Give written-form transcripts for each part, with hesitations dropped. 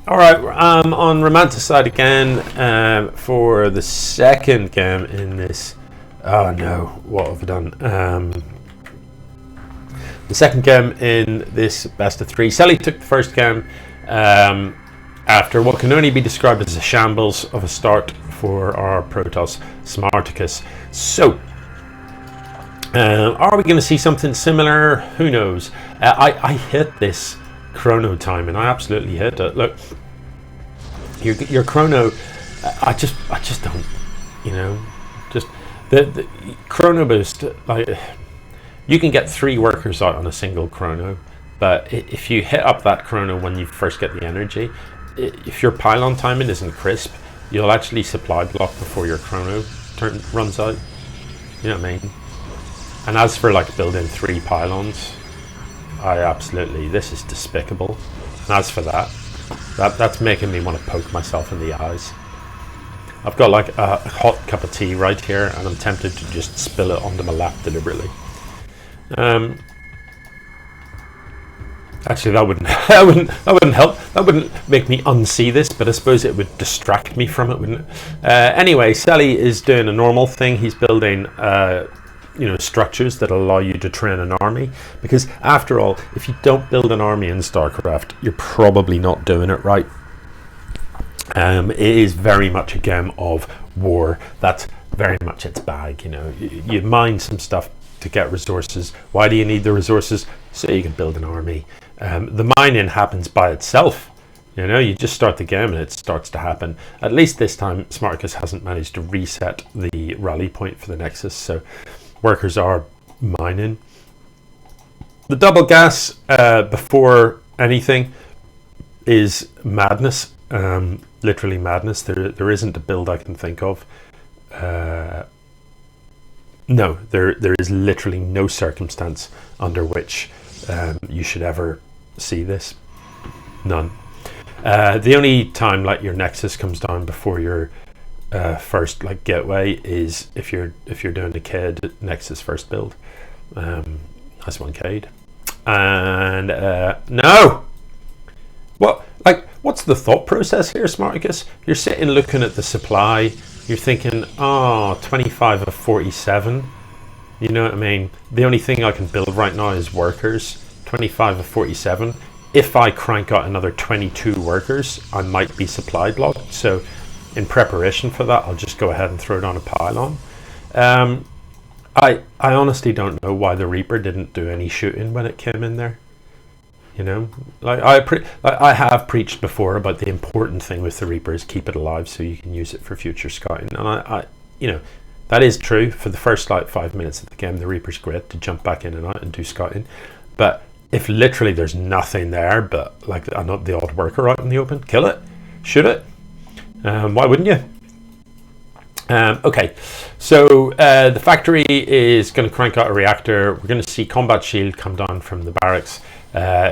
All right, on Romanticide again for the second game in this. Oh no, what have I done? The second game in this best of three. Seli took the first game after what can only be described as a shambles of a start for our Protoss Smarticus. So, are we going to see something similar? Who knows? I hit this chrono time, and I absolutely hit it. Look, your chrono. I just don't. You know, just the chrono boost. Like, you can get 3 workers out on a single chrono, but if you hit up that chrono when you first get the energy, if your pylon timing isn't crisp, you'll actually supply block before your chrono runs out. You know what I mean? And as for like building 3 pylons, this is despicable. And as for that's making me want to poke myself in the eyes. I've got like a hot cup of tea right here, and I'm tempted to just spill it onto my lap deliberately. Actually, that wouldn't help. That wouldn't make me unsee this, but I suppose it would distract me from it, wouldn't it? Anyway, Seli is doing a normal thing. He's building, structures that allow you to train an army. Because after all, if you don't build an army in StarCraft, you're probably not doing it right. It is very much a game of war. That's very much its bag. You know, you mine some stuff to get resources. Why do you need the resources? So you can build an army. The mining happens by itself. You know, you just start the game and it starts to happen. At least this time, Smarticus hasn't managed to reset the rally point for the Nexus, so workers are mining. The double gas before anything is madness. Literally madness. There isn't a build I can think of. No, there is literally no circumstance under which you should ever see this. None. The only time like your Nexus comes down before your first like gateway is if you're doing the Cade Nexus first build. Nice one, Cade. And no. What's the thought process here, Smarticus? You're sitting looking at the supply. You're thinking, 25 of 47. You know what I mean? The only thing I can build right now is workers. 25 of 47. If I crank out another 22 workers, I might be supply blocked. So in preparation for that, I'll just go ahead and throw it on a pylon. I honestly don't know why the Reaper didn't do any shooting when it came in there. You know, like I have preached before about the important thing with the Reaper is keep it alive so you can use it for future scouting, and I that is true. For the first like 5 minutes of the game, the Reaper's great to jump back in and out and do scouting. But if literally there's nothing there but like the odd worker out in the open, kill it, shoot it. Why wouldn't you? Okay, so the factory is going to crank out a reactor. We're going to see combat shield come down from the barracks.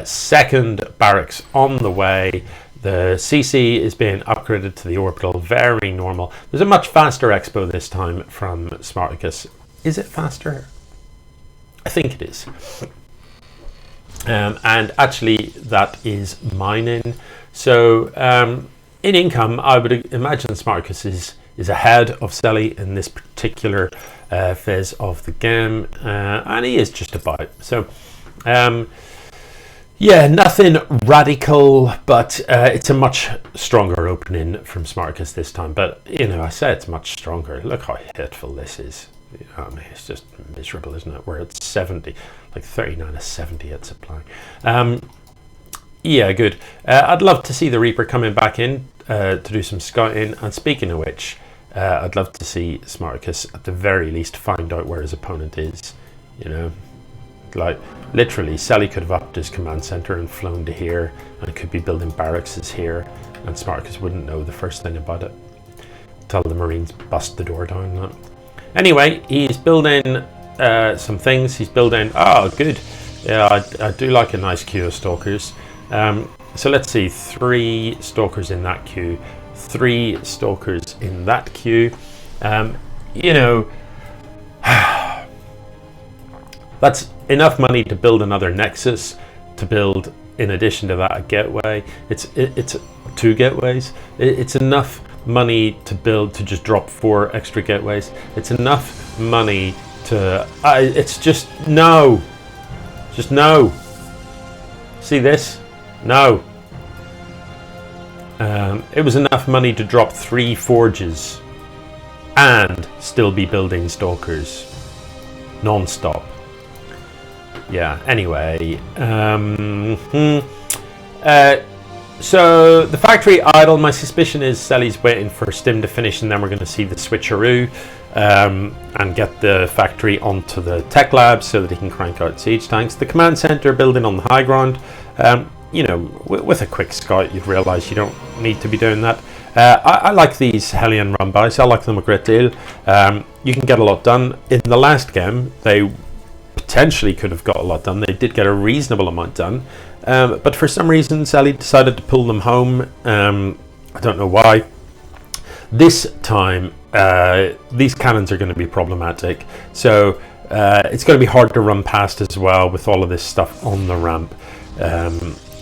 Second barracks on the way. The CC is being upgraded to the orbital. Very normal. There's a much faster expo this time from Smarticus. Is it faster? I think it is. And actually that is mining. So in income, I would imagine Smarticus is ahead of Seli in this particular phase of the game, and he is just about. So yeah, nothing radical, but it's a much stronger opening from Smarticus this time. But you know, I say it's much stronger. Look how hateful this is. You know, I mean, it's just miserable, isn't it? We're at 70, like 39 of 70 at supply. Yeah, good. I'd love to see the Reaper coming back in to do some scouting. And speaking of which, I'd love to see Smarticus at the very least find out where his opponent is. You know, like literally, Seli could have upped his command center and flown to here, and could be building barracks here, and Smarticus wouldn't know the first thing about it. Tell the Marines bust the door down. That. Anyway, he's building some things. He's building. Oh, good. Yeah, I do like a nice queue of stalkers. So let's see, 3 stalkers in that queue, 3 stalkers in that queue. You know, that's enough money to build another Nexus, to build in addition to that a gateway. It's 2 gateways. It's enough money to build to just drop 4 extra gateways. It's enough money to it's just no. Just no. See this? No. It was enough money to drop 3 forges and still be building stalkers non-stop. Yeah, anyway. So the factory idle. My suspicion is Seli's waiting for Stim to finish, and then we're going to see the switcheroo and get the factory onto the tech lab so that he can crank out siege tanks. The command center building on the high ground. You know, with a quick scout, you'd realise you don't need to be doing that. I like these Hellion run-bys. I like them a great deal. You can get a lot done. In the last game, they potentially could have got a lot done. They did get a reasonable amount done. But for some reason, Seli decided to pull them home. I don't know why. This time, these cannons are going to be problematic. So it's going to be hard to run past as well with all of this stuff on the ramp.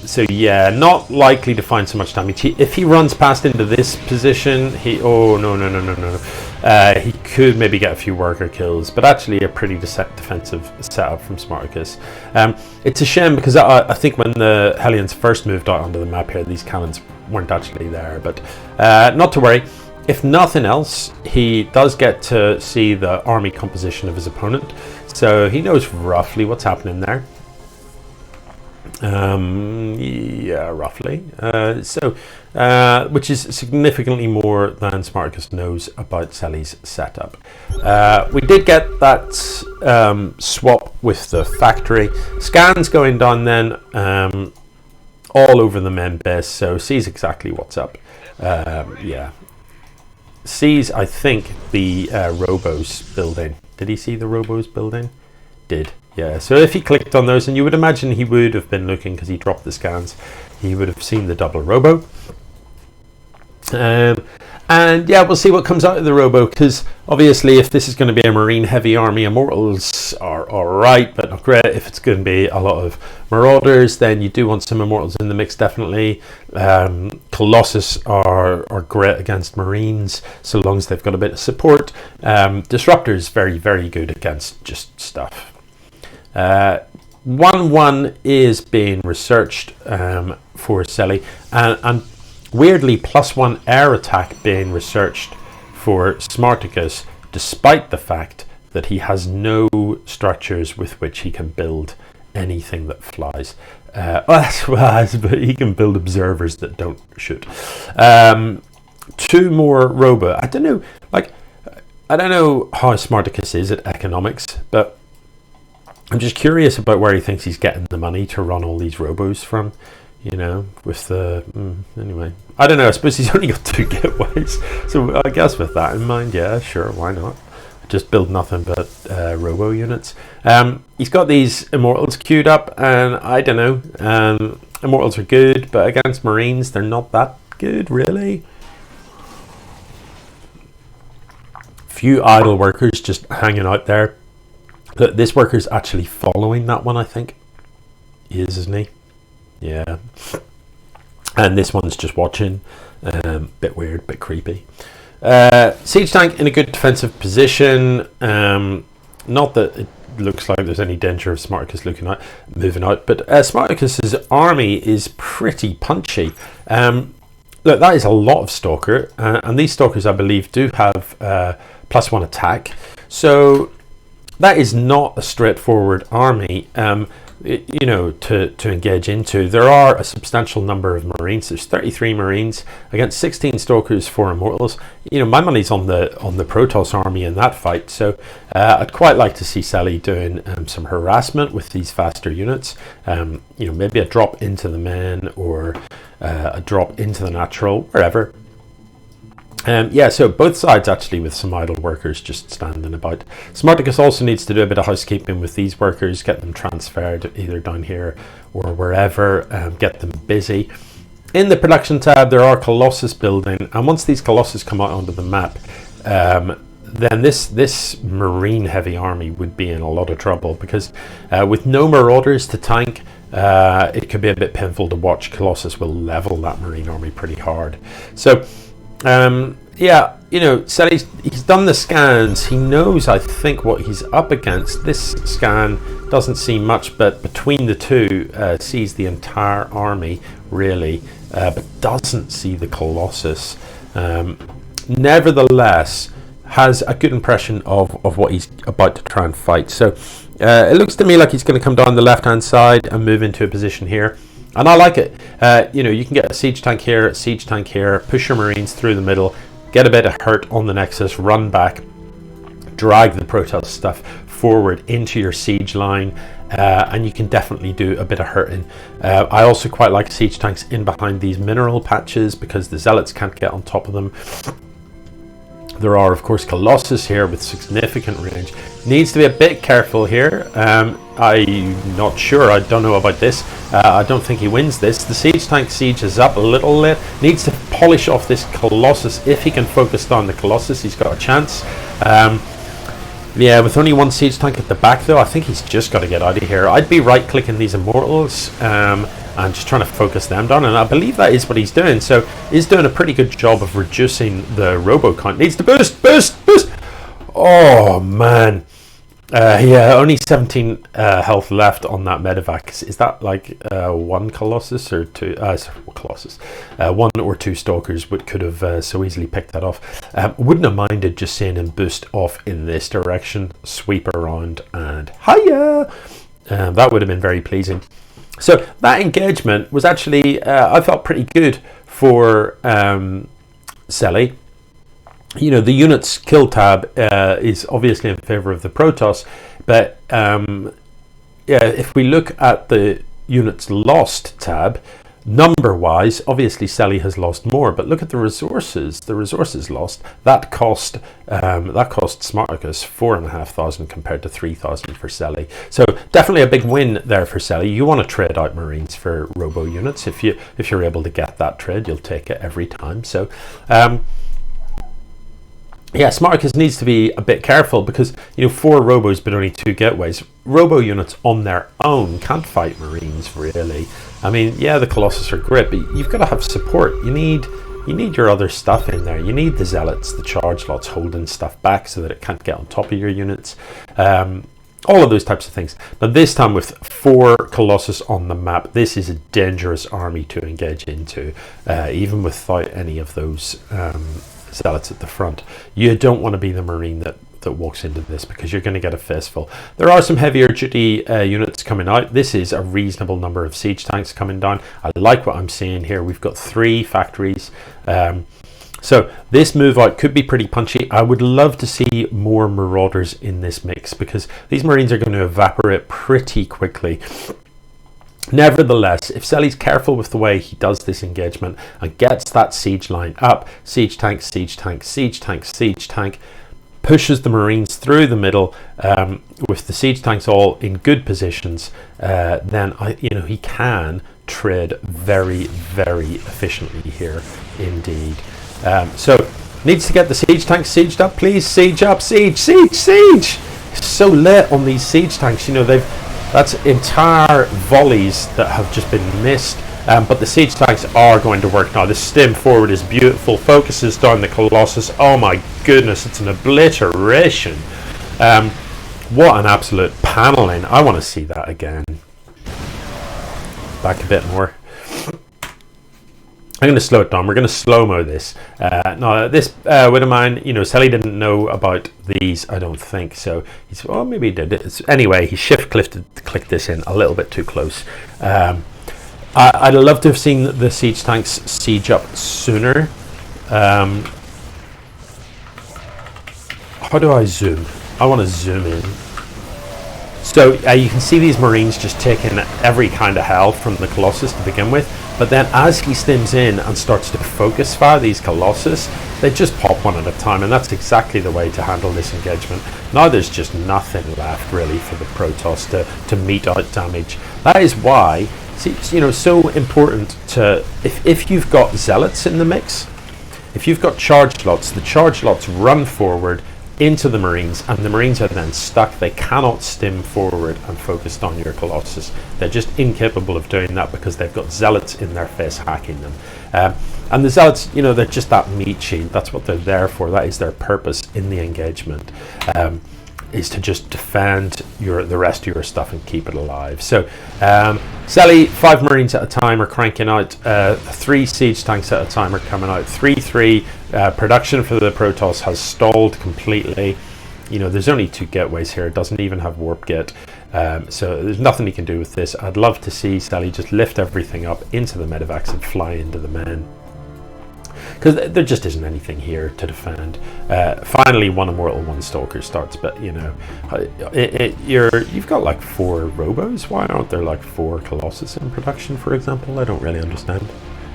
So yeah, not likely to find so much damage. If he runs past into this position, no. He could maybe get a few worker kills, but actually a pretty defensive setup from Smarticus. It's a shame because I think when the Hellions first moved out onto the map here, these cannons weren't actually there, but not to worry. If nothing else, he does get to see the army composition of his opponent, so he knows roughly what's happening there. Yeah, roughly. Which is significantly more than Smarticus knows about Seli's setup. We did get that swap with the factory. Scans going down then all over the main base, so sees exactly what's up. Yeah. Sees, I think, the Robos building. Did he see the Robos building? Did. Yeah, so if he clicked on those, and you would imagine he would have been looking because he dropped the scans, he would have seen the double robo. And yeah, we'll see what comes out of the robo, because obviously if this is going to be a marine heavy army, immortals are alright, but not great. If it's going to be a lot of marauders, then you do want some immortals in the mix, definitely. Colossus are great against marines, so long as they've got a bit of support. Disruptors very, very good against just stuff. 1-1 is being researched for Seli, and weirdly +1 air attack being researched for Smarticus, despite the fact that he has no structures with which he can build anything that flies. But he can build observers that don't shoot. 2 more robo. I don't know how Smarticus is at economics, but I'm just curious about where he thinks he's getting the money to run all these robos from, you know, with the... anyway, I don't know, I suppose he's only got 2 gateways, so I guess with that in mind, yeah, sure, why not? Just build nothing but robo units. He's got these immortals queued up, and I don't know, immortals are good, but against marines, they're not that good, really. Few idle workers just hanging out there. Look, this worker's actually following that one, I think. He is, isn't he? Yeah. And this one's just watching. Bit weird, bit creepy. Siege tank in a good defensive position. Not that it looks like there's any danger of Smarticus moving out, but Smarticus's army is pretty punchy. Look, that is a lot of Stalker, and these Stalkers, I believe, do have +1 attack. So that is not a straightforward army, you know, to engage into. There are a substantial number of marines. There's 33 marines against 16 stalkers, 4 immortals. You know, my money's on the Protoss army in that fight. So I'd quite like to see Seli doing some harassment with these faster units. You know, maybe a drop into the main or a drop into the natural, wherever. Yeah, so both sides actually with some idle workers just standing about. Smarticus also needs to do a bit of housekeeping with these workers, get them transferred either down here or wherever, get them busy. In the production tab, there are Colossus building, and once these Colossus come out onto the map, then this marine heavy army would be in a lot of trouble, because with no marauders to tank it could be a bit painful to watch. Colossus will level that Marine army pretty hard. So yeah, you know, Seli's, he's done the scans. He knows, I think, what he's up against. This scan doesn't see much, but between the two, sees the entire army, really, but doesn't see the Colossus. Nevertheless, has a good impression of what he's about to try and fight. So it looks to me like he's going to come down the left-hand side and move into a position here. And I like it. You know, you can get a siege tank here, push your Marines through the middle, get a bit of hurt on the Nexus, run back, drag the Protoss stuff forward into your siege line, and you can definitely do a bit of hurting. I also quite like siege tanks in behind these mineral patches because the Zealots can't get on top of them. There are, of course, Colossus here with significant range. Needs to be a bit careful here. I'm not sure. I don't know about this. I don't think he wins this. The siege tank siege is up a little bit. Needs to polish off this Colossus. If he can focus on the Colossus, he's got a chance. Yeah, with only one siege tank at the back, though, I think he's just got to get out of here. I'd be right-clicking these Immortals and just trying to focus them down, and I believe that is what he's doing. So he's doing a pretty good job of reducing the robo count. Needs to boost. Oh man, yeah, only 17 health left on that medevac. Is that like one Colossus or two Colossus? One or two Stalkers would could have so easily picked that off. Wouldn't have minded just seeing him boost off in this direction, sweep around, and hiya. That would have been very pleasing. So that engagement was actually, I felt, pretty good for Seli. You know, the units kill tab is obviously in favor of the Protoss, but yeah, if we look at the units lost tab, number-wise, obviously Seli has lost more, but look at the resources. The resources lost, that cost Smarticus 4,500 compared to 3,000 for Seli. So definitely a big win there for Seli. You want to trade out Marines for robo units. If you're able to get that trade, you'll take it every time. So yeah, Smarticus needs to be a bit careful because, you know, 4 robos but only 2 gateways. Robo units on their own can't fight Marines, really. I mean, yeah, the Colossus are great, but you've got to have support. You need your other stuff in there. You need the Zealots, the charge lots holding stuff back so that it can't get on top of your units. All of those types of things. But this time with 4 Colossus on the map, this is a dangerous army to engage into, even without any of those Zealots at the front. You don't want to be the Marine that walks into this because you're going to get a fistful. There are some heavier duty units coming out. This is a reasonable number of siege tanks coming down. I like what I'm seeing here. We've got 3 factories. So this move out could be pretty punchy. I would love to see more Marauders in this mix because these Marines are going to evaporate pretty quickly. Nevertheless, if Seli's careful with the way he does this engagement and gets that siege line up, siege tank, siege tank, siege tank, siege tank, pushes the Marines through the middle with the siege tanks all in good positions, then he can trade very, very efficiently here indeed. So needs to get the siege tanks sieged up, please. Siege up, siege. So lit on these siege tanks. You know, that's entire volleys that have just been missed. But the siege tanks are going to work now. The stim forward is beautiful. Focuses down the Colossus. Oh my goodness, it's an obliteration. What an absolute paneling. I want to see that again. Back a bit more. I'm going to slow it down. We're going to slow-mo this. Now, this with mine, you know, Seli didn't know about these, I don't think. So he's, well, maybe he did. Anyway, he clicked this in a little bit too close. I'd love to have seen the siege tanks siege up sooner. How do I zoom? I want to zoom in. So you can see these Marines just taking every kind of hell from the Colossus to begin with. But then as he stims in and starts to focus fire these Colossus, they just pop one at a time. And that's exactly the way to handle this engagement. Now there's just nothing left really for the Protoss to mete out damage. That is why, you know, so important to, if you've got Zealots in the mix, if you've got charge lots, the charge lots run forward, into the Marines, and the Marines are then stuck. They cannot stim forward and focus on your Colossus. They're just incapable of doing that because they've got zealots in their face hacking them. And the zealots, you know, they're just that meat shield. That's what they're there for. That is their purpose in the engagement, is to just defend the rest of your stuff and keep it alive. So Seli, 5 Marines at a time are cranking out, 3 siege tanks at a time are coming out, 3-3. Production for the Protoss has stalled completely. You know, there's only 2 gateways here. It doesn't even have warp gate. So there's nothing you can do with this. I'd love to see Seli just lift everything up into the medevacs and fly into the men, because there just isn't anything here to defend. Finally, 1 Immortal, 1 Stalker starts, but you know, you've got like 4 Robos. Why aren't there like 4 Colossus in production, for example? I don't really understand.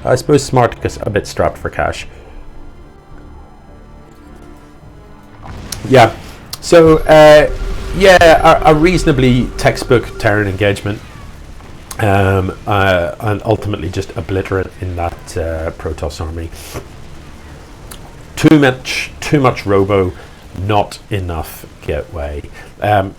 I suppose Smarticus a bit strapped for cash. Yeah, so yeah, a reasonably textbook Terran engagement, and ultimately just obliterate in that Protoss army. Too much Robo, not enough gateway. And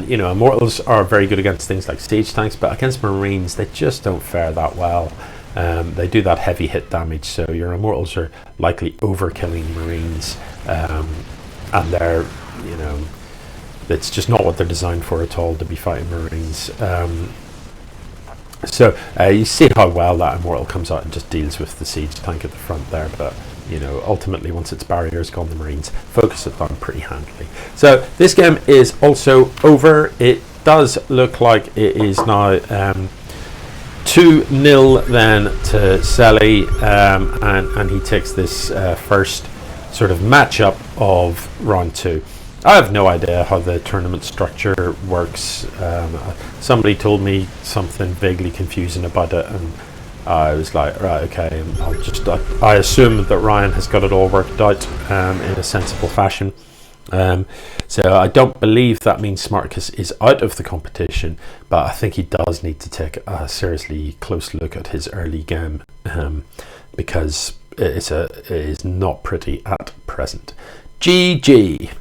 you know, Immortals are very good against things like siege tanks, but against Marines they just don't fare that well. They do that heavy hit damage, so your Immortals are likely overkilling Marines, and they're, you know, it's just not what they're designed for at all, to be fighting Marines. So you see how well that Immortal comes out and just deals with the siege tank at the front there, but you know, ultimately once its barrier's gone, the Marines focus it down pretty handily. So this game is also over. It does look like it is now 2-0 then to Seli, and he takes this first sort of matchup of round 2. I have no idea how the tournament structure works. Somebody told me something vaguely confusing about it, and I was like, right, okay, I assume that Ryan has got it all worked out in a sensible fashion. So I don't believe that means Smarticus is out of the competition, but I think he does need to take a seriously close look at his early game, because it is not pretty at present. GG.